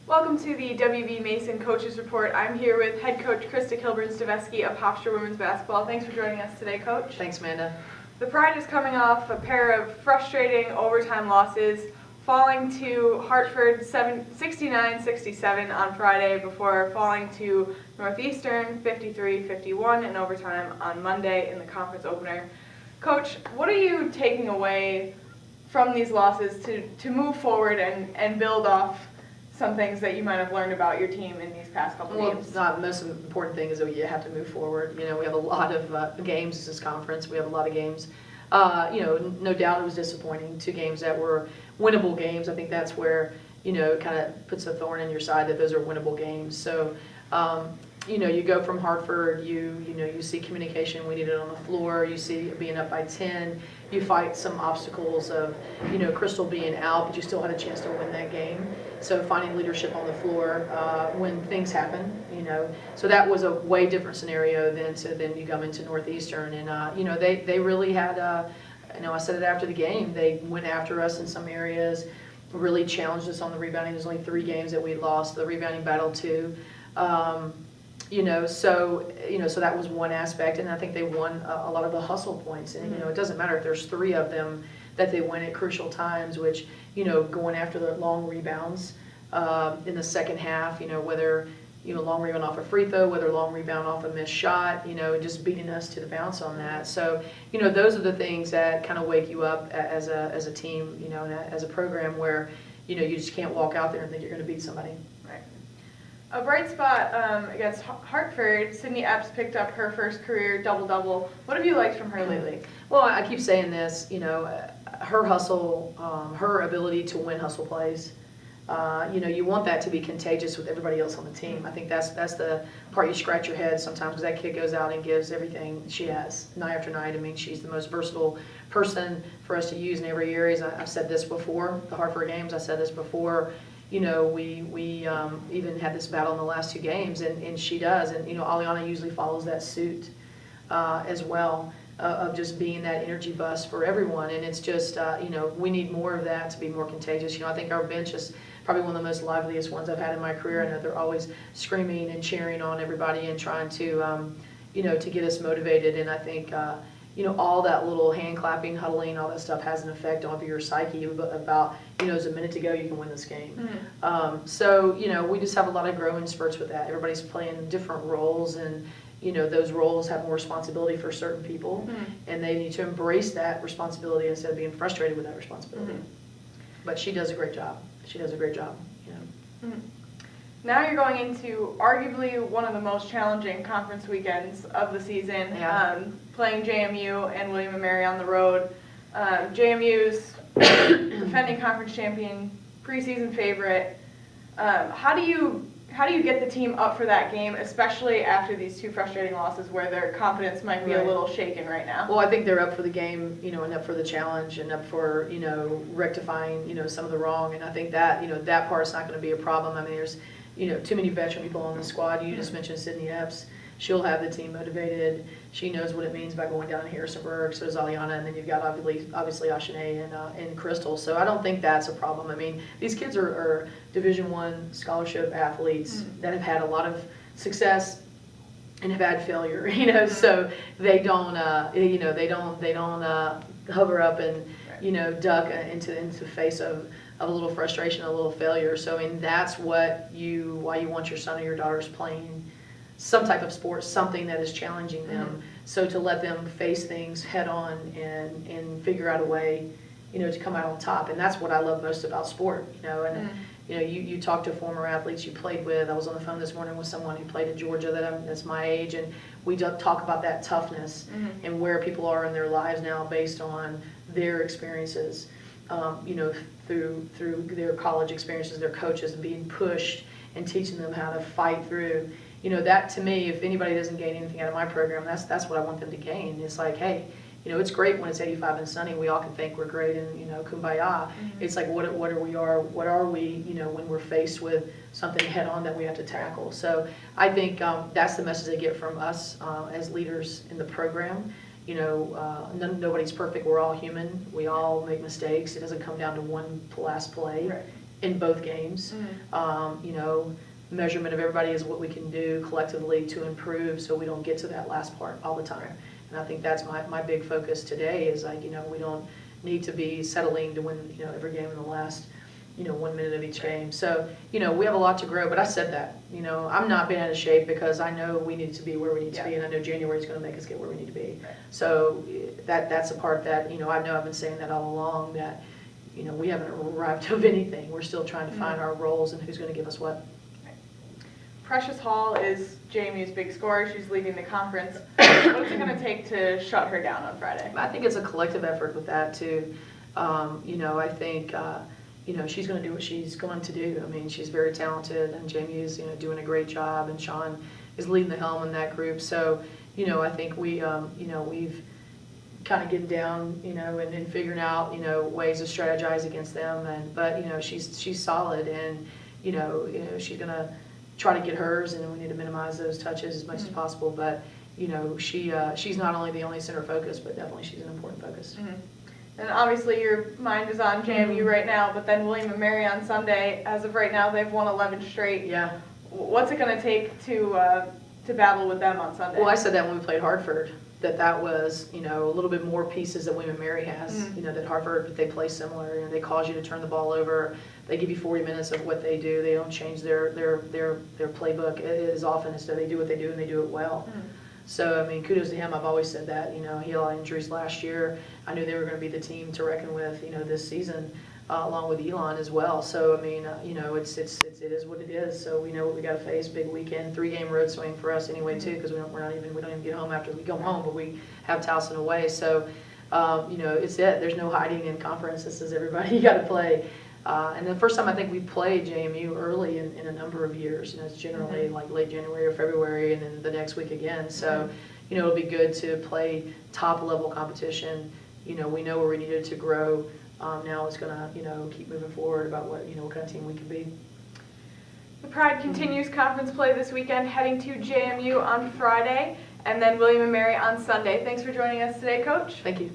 Welcome to the WB Mason Coaches Report. I'm here with head coach Krista Kilburn-Steveskey of Hofstra Women's Basketball. Thanks for joining us today, Coach. Thanks, Amanda. The Pride is coming off a pair of frustrating overtime losses, falling to Hartford 69-67 on Friday before falling to Northeastern 53-51 in overtime on Monday in the conference opener. Coach, what are you taking away from these losses to move forward and build off some things that you might have learned about your team in these past couple games? Well, the most important thing is that you have to move forward. You know, we have a lot of games this conference. We have a lot of games. No doubt it was disappointing. 2 games that were winnable games. I think that's where, it kind of puts a thorn in your side that those are winnable games. So, you go from Hartford, you see communication, we need it on the floor, you see being up by 10, you fight some obstacles of, Crystal being out, but you still had a chance to win that game. So finding leadership on the floor when things happen, So that was a way different scenario than you come into Northeastern. And, they really had, I said it after the game, they went after us in some areas, really challenged us on the rebounding. There's only 3 games that we lost the rebounding battle to. So that was one aspect, and I think they won a lot of the hustle points. And it doesn't matter if there's 3 of them that they win at crucial times, which going after the long rebounds in the second half, whether long rebound off a free throw, whether long rebound off a missed shot, just beating us to the bounce on that. So those are the things that kind of wake you up as a team, and as a program where you just can't walk out there and think you're going to beat somebody. Right. A bright spot against Hartford, Sydney Epps picked up her first career double-double. What have you liked from her lately? Well, I keep saying this, her hustle, her ability to win hustle plays, you want that to be contagious with everybody else on the team. I think that's the part you scratch your head sometimes, because that kid goes out and gives everything she has night after night. I mean, she's the most versatile person for us to use in every area. I've said this before, the Hartford games, I said this before. We even had this battle in the last 2 games, and she does. And, Aliana usually follows that suit as well, of just being that energy bus for everyone. And it's just, we need more of that to be more contagious. I think our bench is probably one of the most liveliest ones I've had in my career. I know they're always screaming and cheering on everybody and trying to, to get us motivated. And I think, all that little hand clapping, huddling, all that stuff has an effect on your psyche about, as a minute to go, you can win this game. Mm-hmm. We just have a lot of growing spurts with that. Everybody's playing different roles, and, those roles have more responsibility for certain people, mm-hmm. and they need to embrace that responsibility instead of being frustrated with that responsibility. Mm-hmm. But she does a great job. Mm-hmm. Now you're going into arguably one of the most challenging conference weekends of the season, playing JMU and William & Mary on the road. JMU's defending conference champion, preseason favorite. How do you get the team up for that game, especially after these 2 frustrating losses where their confidence might be a little shaken right now? Well, I think they're up for the game, and up for the challenge, and up for, rectifying, some of the wrong. And I think that, that part's not going to be a problem. I mean, there's, too many veteran people on the squad. You just mentioned Sydney Epps. She'll have the team motivated. She knows what it means by going down to Harrisonburg. So does Aliana, and then you've got obviously Ashane and Crystal. So I don't think that's a problem. I mean, these kids are Division I scholarship athletes that have had a lot of success and have had failure. So they don't hover up and duck into the face of a little frustration, a little failure. So I mean, that's why you want your son or your daughters playing some type of sport, something that is challenging them. Mm-hmm. So to let them face things head on and figure out a way, to come out on top. And that's what I love most about sport, and you talk to former athletes you played with. I was on the phone this morning with someone who played at Georgia that's my age, and we talk about that toughness and where people are in their lives now based on their experiences, through their college experiences, their coaches, and being pushed and teaching them how to fight through. That to me, if anybody doesn't gain anything out of my program, that's what I want them to gain. It's like, hey, it's great when it's 85 and sunny. We all can think we're great and, kumbaya. Mm-hmm. It's like, what are we, when we're faced with something head on that we have to tackle. So I think that's the message they get from us as leaders in the program. Nobody's perfect. We're all human. We all make mistakes. It doesn't come down to one last play. Right. in both games. You know, measurement of everybody is what we can do collectively to improve so we don't get to that last part all the time. And I think that's my big focus today is like, you know, we don't need to be settling to win, you know, every game in the last, you know, 1 minute of each game. So, you know, we have a lot to grow, but I said that, you know, I'm not being out of shape because I know we need to be where we need to be, and I know January is going to make us get where we need to be. So that's a part that, you know I've been saying that all along, that, you know, we haven't arrived of anything. We're still trying to find our roles and who's going to give us what. Precious Hall is JMU's big scorer. She's leading the conference. What is it going to take to shut her down on Friday? I think it's a collective effort with that too. You know, I think you know, she's going to do what she's going to do. I mean, she's very talented, and JMU's, you know, doing a great job, and Sean is leading the helm in that group. So, you know, I think we, you know, we've kind of getting down, you know, and figuring out, you know, ways to strategize against them. But you know, she's solid, and you know, she's going to try to get hers, and we need to minimize those touches as much as possible. But you know, she's not only the only center focus, but definitely she's an important focus. And obviously your mind is on JMU right now, but then William & Mary on Sunday. As of right now, they've won 11 straight. Yeah. What's it going to take to battle with them on Sunday? Well, I said that when we played Hartford, that was, you know, a little bit more pieces that William & Mary has. You know, that Hartford, but they play similar. You know, they cause you to turn the ball over. They give you 40 minutes of what they do. They don't change their playbook as often as they do what they do, and they do it well. So, I mean, kudos to him. I've always said that. You know, he had a lot of injuries last year. I knew they were going to be the team to reckon with, you know, this season, along with Elon as well. So, I mean, you know, it is what it is. So we know what we got to face. Big weekend, 3-game road swing for us anyway too, because we don't even get home after we come home, but we have Towson away. So, you know, it's it. There's no hiding in conference. This is everybody you got to play. And the first time I think we played JMU early in a number of years. You know, it's generally like late January or February, and then the next week again. So, you know, it'll be good to play top level competition. You know, we know where we needed to grow. Now it's gonna, you know, keep moving forward about what, you know, what kind of team we can be. The Pride continues conference play this weekend, heading to JMU on Friday, and then William & Mary on Sunday. Thanks for joining us today, Coach. Thank you.